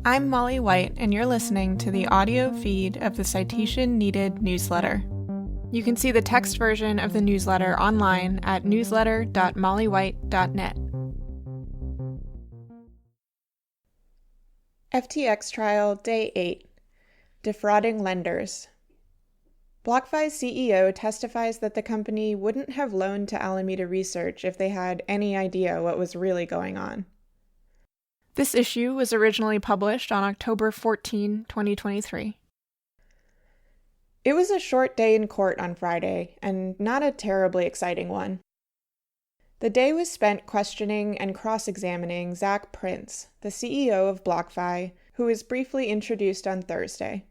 I'm Molly White, and you're listening to the audio feed of the Citation Needed newsletter. You can see the text version of the newsletter online at newsletter.mollywhite.net. FTX trial day 8. Defrauding lenders. BlockFi's CEO testifies that the company wouldn't have loaned to Alameda Research if they had any idea what was really going on. This issue was originally published on October 14, 2023. It was a short day in court on Friday, and not a terribly exciting one. The day was spent questioning and cross-examining Zach Prince, the CEO of BlockFi, who was briefly introduced on Thursday.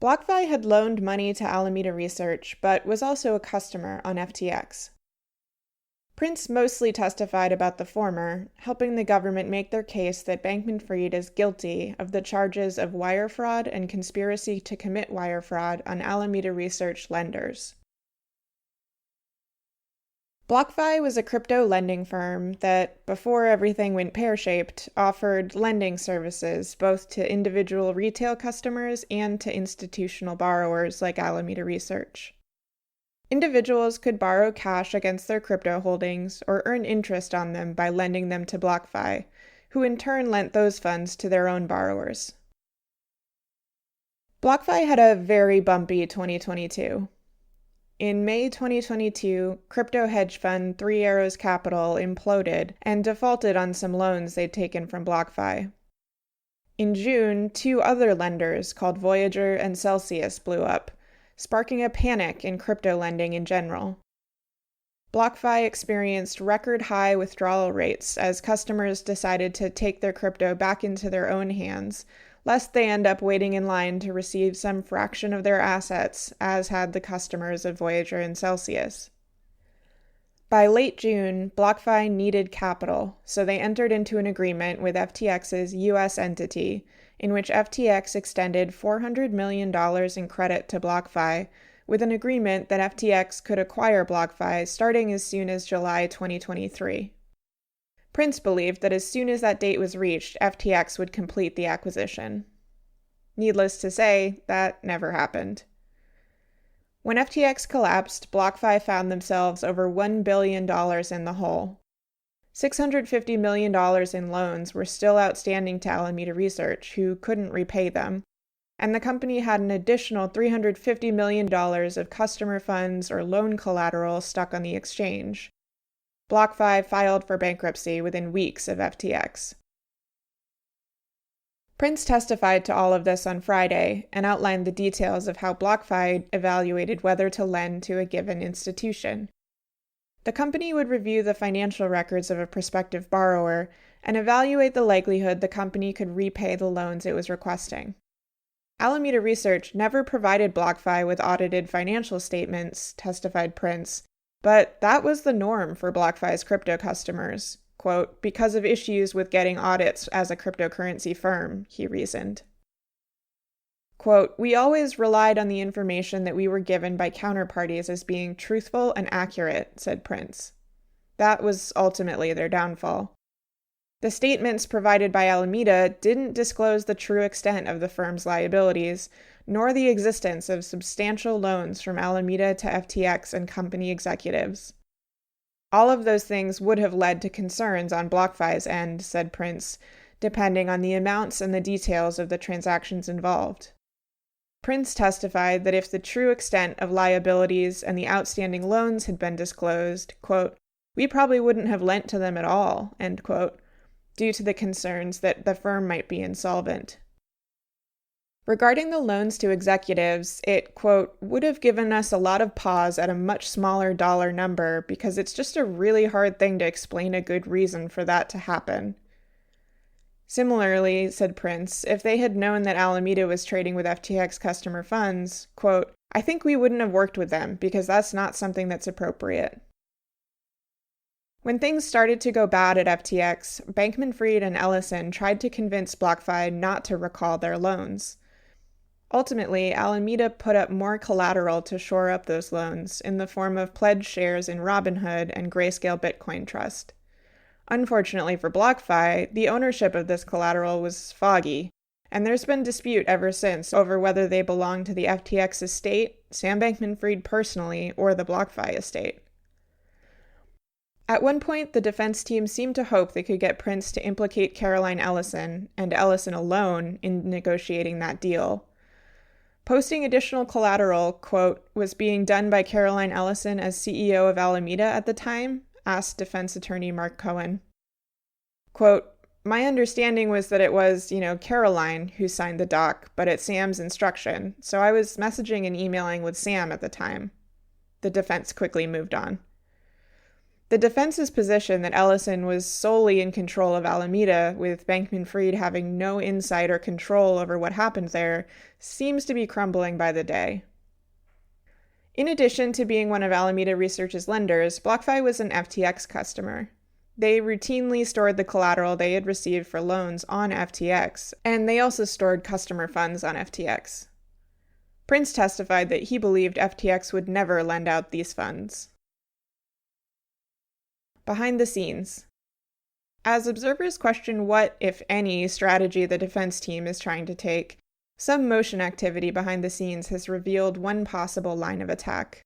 BlockFi had loaned money to Alameda Research, but was also a customer on FTX. Prince mostly testified about the former, helping the government make their case that Bankman-Fried is guilty of the charges of wire fraud and conspiracy to commit wire fraud on Alameda Research lenders. BlockFi was a crypto lending firm that, before everything went pear-shaped, offered lending services both to individual retail customers and to institutional borrowers like Alameda Research. Individuals could borrow cash against their crypto holdings or earn interest on them by lending them to BlockFi, who in turn lent those funds to their own borrowers. BlockFi had a very bumpy 2022. In May 2022, crypto hedge fund Three Arrows Capital imploded and defaulted on some loans they'd taken from BlockFi. In June, two other lenders called Voyager and Celsius blew up, sparking a panic in crypto lending in general. BlockFi experienced record-high withdrawal rates as customers decided to take their crypto back into their own hands, lest they end up waiting in line to receive some fraction of their assets, as had the customers of Voyager and Celsius. By late June, BlockFi needed capital, so they entered into an agreement with FTX's U.S. entity, in which FTX extended $400 million in credit to BlockFi, with an agreement that FTX could acquire BlockFi starting as soon as July 2023. Prince believed that as soon as that date was reached, FTX would complete the acquisition. Needless to say, that never happened. When FTX collapsed, BlockFi found themselves over $1 billion in the hole. $650 million in loans were still outstanding to Alameda Research, who couldn't repay them, and the company had an additional $350 million of customer funds or loan collateral stuck on the exchange. BlockFi filed for bankruptcy within weeks of FTX. Prince testified to all of this on Friday and outlined the details of how BlockFi evaluated whether to lend to a given institution. The company would review the financial records of a prospective borrower and evaluate the likelihood the company could repay the loans it was requesting. Alameda Research never provided BlockFi with audited financial statements, testified Prince, but that was the norm for BlockFi's crypto customers, quote, because of issues with getting audits as a cryptocurrency firm, he reasoned. Quote, we always relied on the information that we were given by counterparties as being truthful and accurate, said Prince. That was ultimately their downfall. The statements provided by Alameda didn't disclose the true extent of the firm's liabilities, nor the existence of substantial loans from Alameda to FTX and company executives. All of those things would have led to concerns on BlockFi's end, said Prince, depending on the amounts and the details of the transactions involved. Prince testified that if the true extent of liabilities and the outstanding loans had been disclosed, quote, we probably wouldn't have lent to them at all, end quote, due to the concerns that the firm might be insolvent. Regarding the loans to executives, it, quote, would have given us a lot of pause at a much smaller dollar number because it's just a really hard thing to explain a good reason for that to happen. Similarly, said Prince, if they had known that Alameda was trading with FTX customer funds, quote, I think we wouldn't have worked with them because that's not something that's appropriate. When things started to go bad at FTX, Bankman-Fried and Ellison tried to convince BlockFi not to recall their loans. Ultimately, Alameda put up more collateral to shore up those loans in the form of pledged shares in Robinhood and Grayscale Bitcoin Trust. Unfortunately for BlockFi, the ownership of this collateral was foggy, and there's been dispute ever since over whether they belong to the FTX estate, Sam Bankman-Fried personally, or the BlockFi estate. At one point, the defense team seemed to hope they could get Prince to implicate Caroline Ellison, and Ellison alone, in negotiating that deal. Posting additional collateral, quote, was being done by Caroline Ellison as CEO of Alameda at the time, asked defense attorney Mark Cohen. Quote, my understanding was that it was, Caroline who signed the doc, but at Sam's instruction, so I was messaging and emailing with Sam at the time. The defense quickly moved on. The defense's position that Ellison was solely in control of Alameda, with Bankman-Fried having no insight or control over what happened there, seems to be crumbling by the day. In addition to being one of Alameda Research's lenders, BlockFi was an FTX customer. They routinely stored the collateral they had received for loans on FTX, and they also stored customer funds on FTX. Prince testified that he believed FTX would never lend out these funds. Behind the scenes. As observers question what, if any, strategy the defense team is trying to take, some motion activity behind the scenes has revealed one possible line of attack.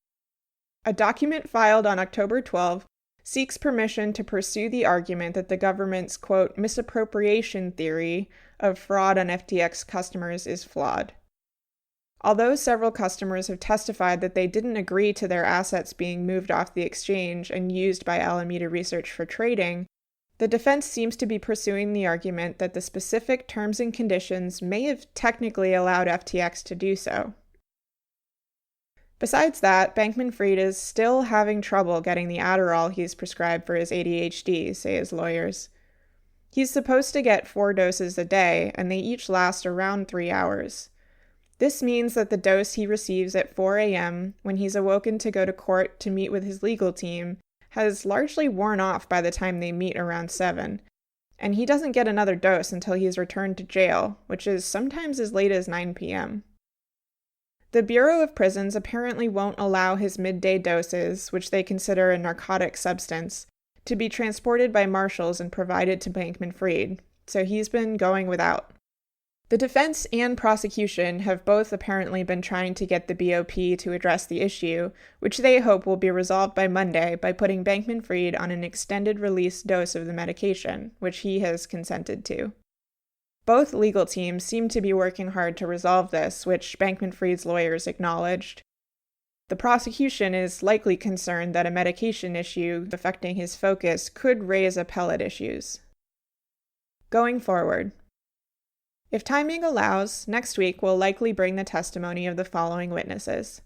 A document filed on October 12 seeks permission to pursue the argument that the government's, quote, misappropriation theory of fraud on FTX customers is flawed. Although several customers have testified that they didn't agree to their assets being moved off the exchange and used by Alameda Research for trading, the defense seems to be pursuing the argument that the specific terms and conditions may have technically allowed FTX to do so. Besides that, Bankman-Fried is still having trouble getting the Adderall he's prescribed for his ADHD, say his lawyers. He's supposed to get 4 doses a day, and they each last around 3 hours. This means that the dose he receives at 4 a.m., when he's awoken to go to court to meet with his legal team, has largely worn off by the time they meet around 7, and he doesn't get another dose until he's returned to jail, which is sometimes as late as 9 p.m. The Bureau of Prisons apparently won't allow his midday doses, which they consider a narcotic substance, to be transported by marshals and provided to Bankman-Fried, so he's been going without. The defense and prosecution have both apparently been trying to get the BOP to address the issue, which they hope will be resolved by Monday by putting Bankman-Fried on an extended release dose of the medication, which he has consented to. Both legal teams seem to be working hard to resolve this, which Bankman-Fried's lawyers acknowledged. The prosecution is likely concerned that a medication issue affecting his focus could raise appellate issues. Going forward. If timing allows, next week will likely bring the testimony of the following witnesses.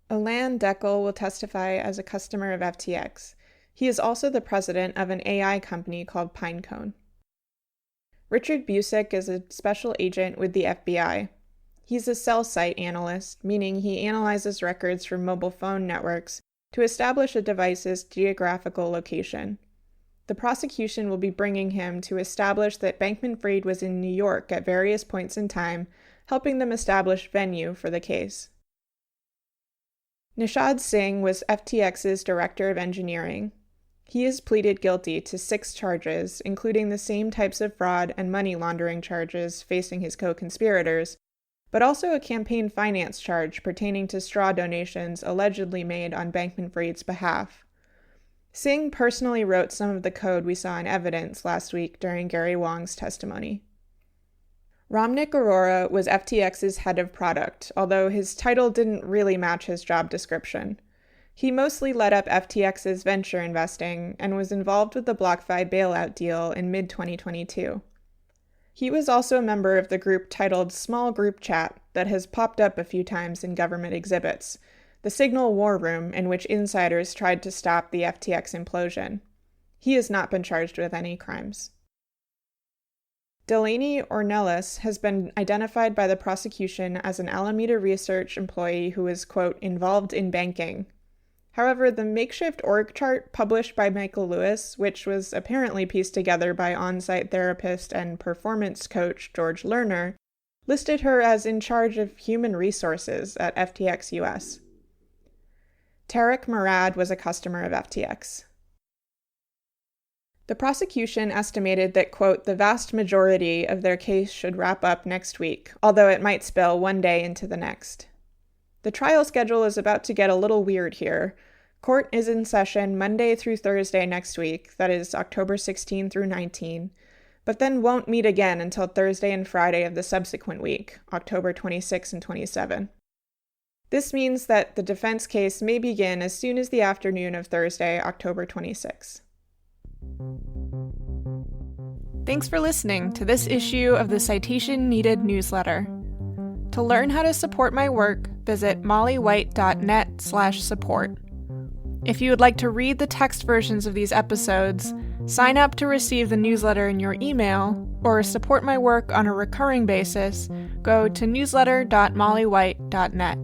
Ilan Deckel will testify as a customer of FTX. He is also the president of an AI company called Pinecone. Richard Busick is a special agent with the FBI. He's a cell site analyst, meaning he analyzes records from mobile phone networks to establish a device's geographical location. The prosecution will be bringing him to establish that Bankman-Fried was in New York at various points in time, helping them establish venue for the case. Nishad Singh was FTX's director of engineering. He has pleaded guilty to 6 charges, including the same types of fraud and money laundering charges facing his co-conspirators, but also a campaign finance charge pertaining to straw donations allegedly made on Bankman-Fried's behalf. Singh personally wrote some of the code we saw in evidence last week during Gary Wong's testimony. Ramnik Arora was FTX's head of product, although his title didn't really match his job description. He mostly led up FTX's venture investing and was involved with the BlockFi bailout deal in mid-2022. He was also a member of the group titled Small Group Chat that has popped up a few times in government exhibits, the Signal War Room in which insiders tried to stop the FTX implosion. He has not been charged with any crimes. Delaney Ornelas has been identified by the prosecution as an Alameda Research employee who was, quote, involved in banking. However, the makeshift org chart published by Michael Lewis, which was apparently pieced together by on-site therapist and performance coach George Lerner, listed her as in charge of human resources at FTX US. Tarek Murad was a customer of FTX. The prosecution estimated that, quote, the vast majority of their case should wrap up next week, although it might spill one day into the next. The trial schedule is about to get a little weird here. Court is in session Monday through Thursday next week, that is October 16 through 19, but then won't meet again until Thursday and Friday of the subsequent week, October 26 and 27. This means that the defense case may begin as soon as the afternoon of Thursday, October 26. Thanks for listening to this issue of the Citation Needed newsletter. To learn how to support my work, visit mollywhite.net/support. If you would like to read the text versions of these episodes, sign up to receive the newsletter in your email, or support my work on a recurring basis, go to newsletter.mollywhite.net.